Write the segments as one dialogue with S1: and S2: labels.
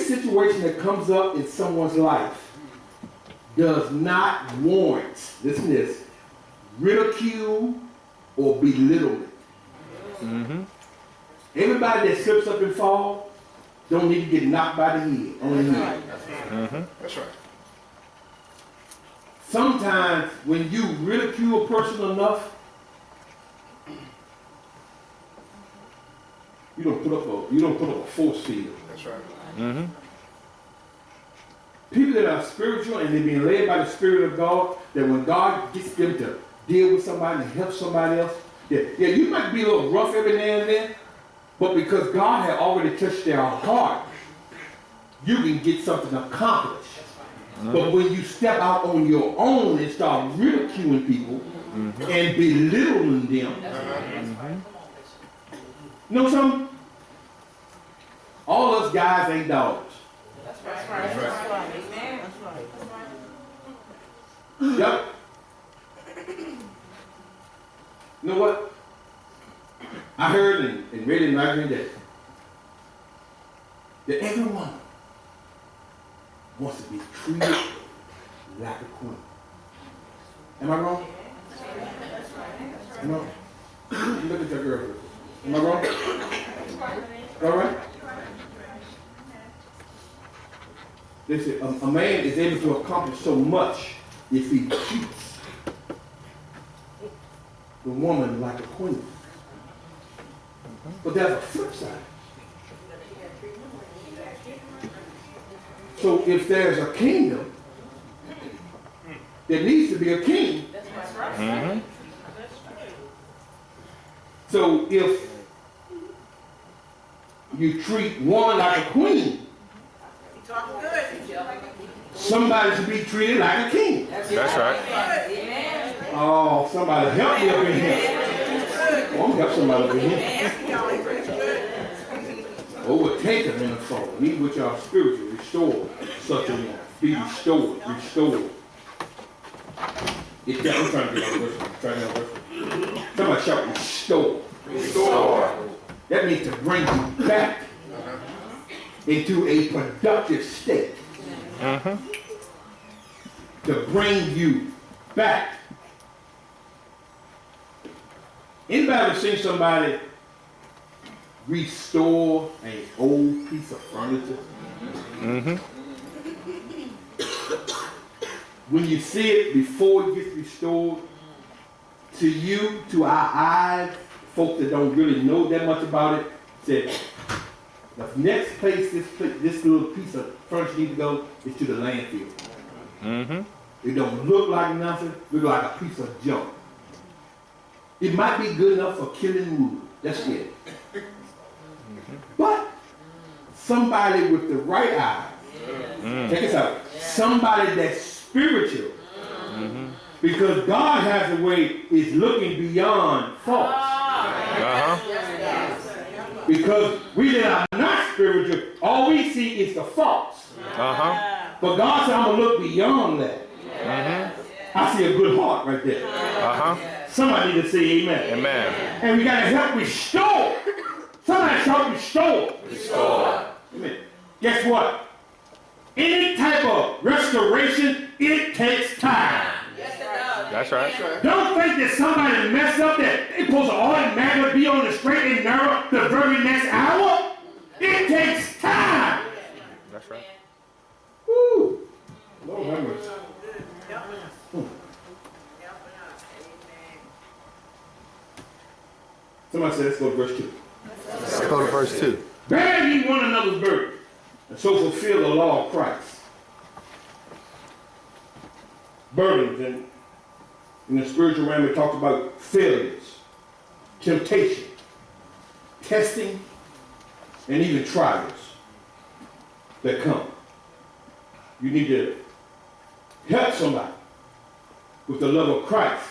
S1: situation that comes up in someone's life does not warrant, listen to this, ridicule or belittlement.
S2: Mm-hmm.
S1: Everybody that slips up and falls don't need to get knocked by the head on the head.
S2: Mm-hmm.
S3: That's right.
S1: Sometimes when you ridicule a person enough, you don't put up a force field.
S3: That's right.
S2: Mm-hmm.
S1: People that are spiritual and they're being led by the Spirit of God, that when God gets them to deal with somebody and help somebody else, yeah, you might be a little rough every now and then, but because God had already touched their heart, you can get something accomplished. Mm-hmm. But when you step out on your own and start ridiculing people mm-hmm. and belittling them, mm-hmm. you know something? All us guys ain't dogs.
S4: That's right. That's right. Amen. That's right.
S1: Yep. You know what? I heard and read in the magazine that everyone wants to be treated like a queen. Am I wrong? Am I wrong? Look at your girl. Am I wrong? All right? They say a man is able to accomplish so much if he treats the woman like a queen. But there's a flip side. So if there's a kingdom, there needs to be a king.
S2: Mm-hmm.
S1: So if you treat one like a queen, somebody should be treated like a king.
S2: That's right.
S1: Oh, somebody help me up in here. Oh, I'm help somebody up in here. Overtake them in the soul. Meet with your spiritual. Restore such a one. Be restored. Restored. I'm trying to get on verse. Somebody shout restore. Restore. That means to bring you back into a productive state.
S2: Uh-huh.
S1: To bring you back. Anybody ever seen somebody restore an old piece of furniture?
S2: Mm-hmm.
S1: When you see it before it gets restored, to you, to our eyes, folks that don't really know that much about it, said, the next place this little piece of furniture needs to go is to the landfill.
S2: Mm-hmm.
S1: It don't look like nothing, look like a piece of junk. It might be good enough for killing wood. That's it. But somebody with the right eye, check this out, somebody that's spiritual, because God has a way, is looking beyond faults. Because we that are not spiritual, all we see is the faults. But God said, I'm going to look beyond that. I see a good heart right there. Somebody need to say amen.
S2: Amen.
S1: And we got to help restore. Somebody shout restore.
S2: Restore.
S1: Amen. Guess what? Any type of restoration, it takes time.
S4: Yes, it does.
S2: That's right.
S1: Don't think that somebody messed up that they're supposed to automatically be on the straight and narrow the very next hour. It takes time.
S2: That's right.
S1: Woo. Lord have mercy. Somebody said, let's go to verse 2.
S2: Let's go to verse 2.
S1: Bear ye one another's burden, and so fulfill the law of Christ. Burdens, and in the spiritual realm, it talks about failures, temptation, testing, and even trials that come. You need to help somebody with the love of Christ.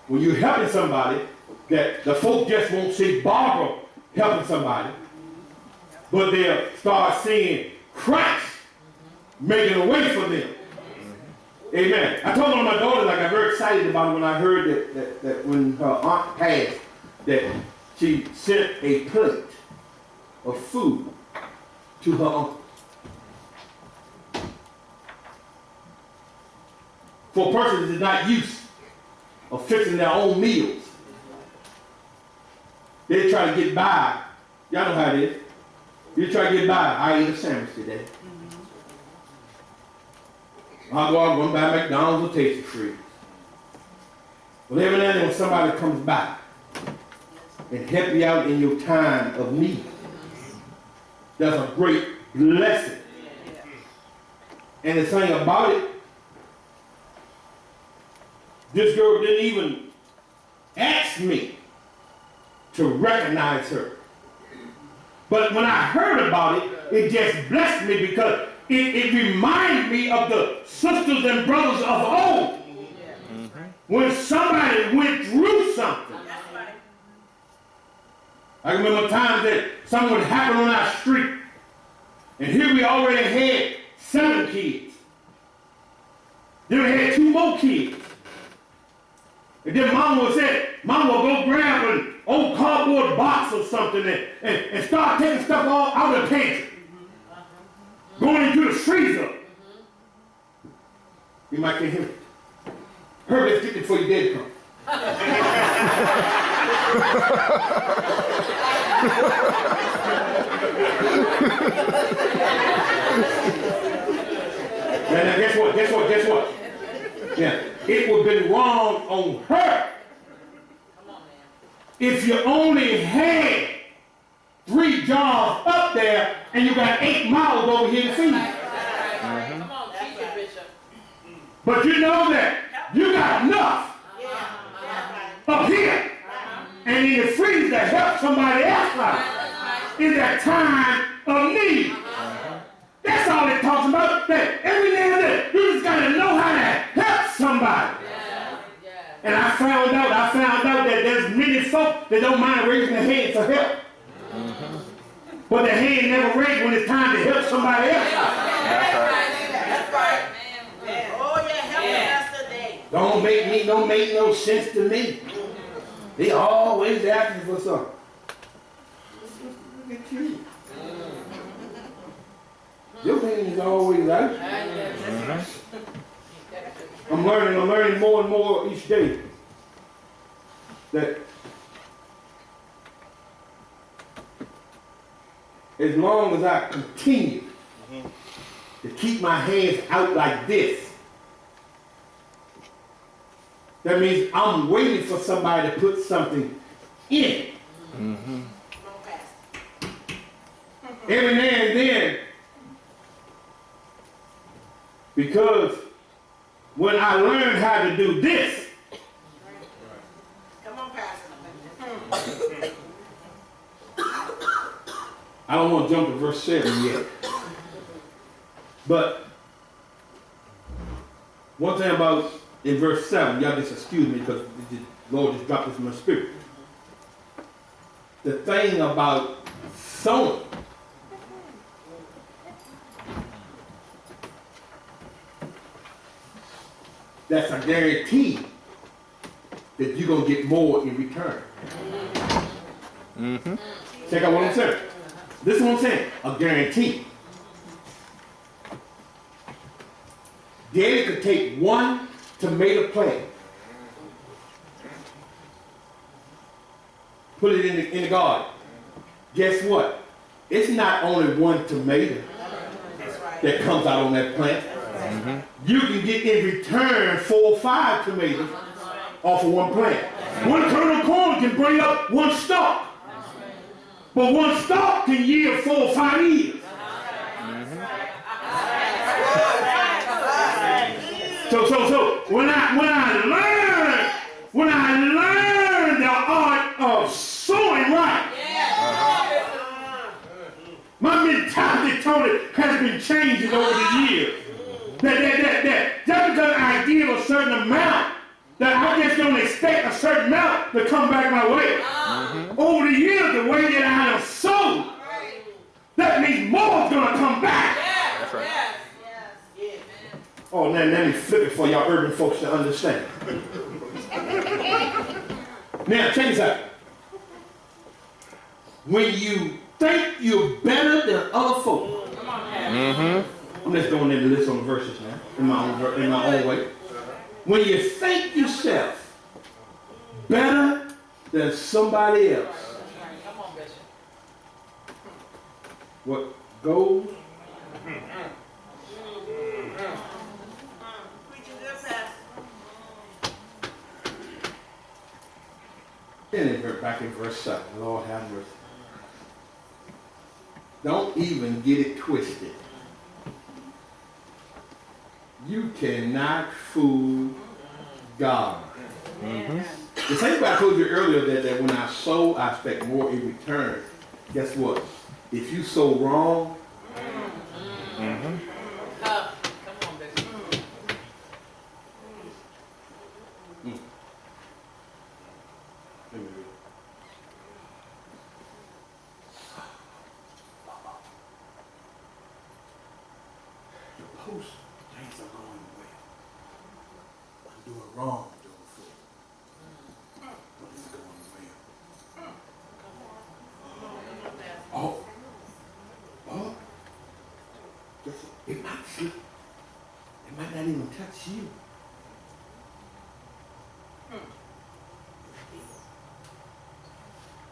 S1: When you're helping somebody, that the folk just won't see Barbara helping somebody, but they'll start seeing Christ making a way for them. Amen. I told one of my daughters, I got very excited about it when I heard that when her aunt passed, that she sent a plate of food to her uncle. for a person that is not used of fixing their own meals. They try to get by. Y'all know how it is. You try to get by. I eat a sandwich today. I'll go out and buy McDonald's or Tasty Freeze. Well, every now and then when somebody comes by and help you out in your time of need, that's a great blessing. And the thing about it, this girl didn't even ask me to recognize her. But when I heard about it, it just blessed me because it reminded me of the sisters and brothers of old. When somebody went through something. I remember times that something would happen on our street. And here we already had 7 kids. Then we had 2 more kids. And then Mama would say, Mama would go grab an old cardboard box or something and start taking stuff all out of the pantry. Going into the freezer. You might can't hear it. Hurry, let's get it before your daddy comes. Now guess what? Yeah, it would have been wrong on her if you only had 3 jars up there and you got 8 mouths over here to feed.
S4: Come on, teach it, Bishop.
S1: But you know that you got enough up here and in the freezer to help somebody else out in that time of need. That's all it talks about. That every now and then you just got to know how to help somebody. And I found out that there's many folk that don't mind raising their hand for help. But the hand never raised when it's time to help somebody else out.
S4: That's right. Oh, yeah, help us today.
S1: Don't make no sense to me. They always asking for something. Look at you. Your hand is always out. I'm learning more and more each day that as long as I continue to keep my hands out like this, that means I'm waiting for somebody to put something in it. Every now and then, because when I learned how to do this,
S4: Come on, Pastor.
S1: I don't want to jump to verse 7 yet. But one thing about in verse 7, y'all just excuse me because the Lord just dropped this in my spirit. The thing about sowing, that's a guarantee that you're going to get more in return. Check out what I'm saying. This is what I'm saying. A guarantee. Daddy could take 1 tomato plant, put it in the garden. Guess what? It's not only 1 tomato that comes out on that plant. You can get in return 4 or 5 tomatoes off of 1 plant. 1 kernel of corn can bring up 1 stalk. But 1 stalk can yield 4 or 5 ears. So when I learned the art of sowing right, my mentality totally has been changing over the years. That just because I give a certain amount, that I just don't expect a certain amount to come back my way. Over the years, the way that I have sowed, that means more is going to come back.
S2: That's right.
S1: Oh, now let me flip it for y'all urban folks to understand. Now, check this out. When you think you're better than other folk, I'm just going in the list on the verses now, in my own way. When you think yourself better than somebody else,
S4: Come on, Bishop.
S1: what goes
S4: Preaching good, Pastor.
S1: then back in verse 7, Lord have mercy. Don't even get it twisted. You cannot fool God. The same thing I told you earlier that when I sow, I expect more in return. Guess what? If you sow wrong,
S4: Come on, Bishop.
S1: let me read. Suppose things are going well. I'm doing wrong, I'm doing fool. But it's going well. Oh, it might slip. It might not even touch you.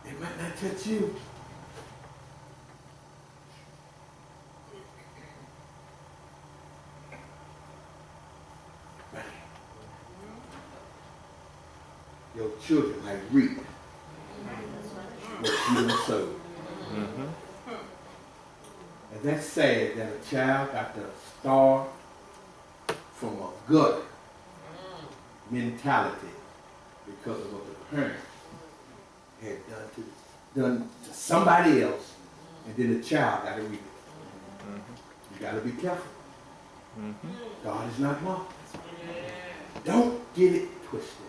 S1: It might not touch you. But your children might reap what you done sowed. And that's sad that a child got to start from a gut mentality because of what the parent had done to somebody else, and then the child got to reap it. You got to be careful. God is not mocked. Don't get it twisted.